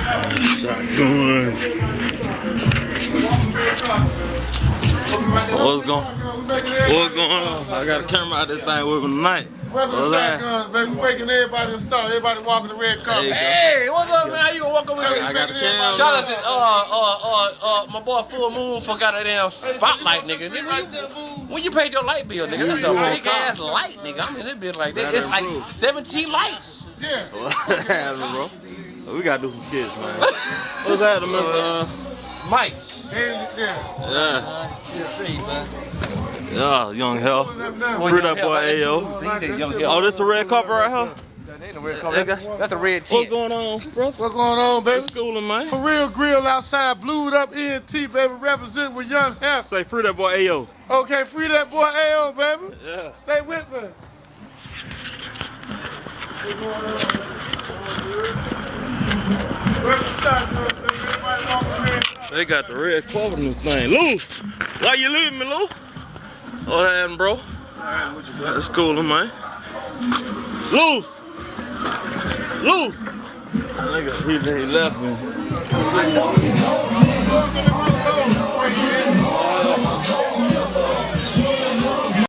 Shotgun. What's going on? I got a camera out this thing with me tonight. Welcome to Shotguns, baby. We waking everybody in the store. Everybody walking the red carpet. Hey, what's up, man? How you gonna walk over here? I got the camera. Shout out to my boy Full Moon forgot a damn spotlight, nigga. When you paid your light bill, nigga, that's a big ass light, nigga. I mean, this bitch like that. It's like 17 lights. Yeah. What happened, bro? We gotta do some skits, man. What's happening, Mr. Mike. Yeah. Good see, man. Yeah, young hell. Free that boy Ayo. Oh, this the red carpet right here? That ain't a red carpet. That's a red tent. What's going on, bro? What's going on, baby? Schooling, man. For real grill outside, blued up ENT, baby, represent with young hell. Say free that boy Ayo. Okay, free that boy Ayo, baby. Yeah. Stay with me. They got the red carpet in this thing. Lou, why you leaving me, Lou? What happened, bro? That's cool, man. Loose! Loose! Nigga, he left me.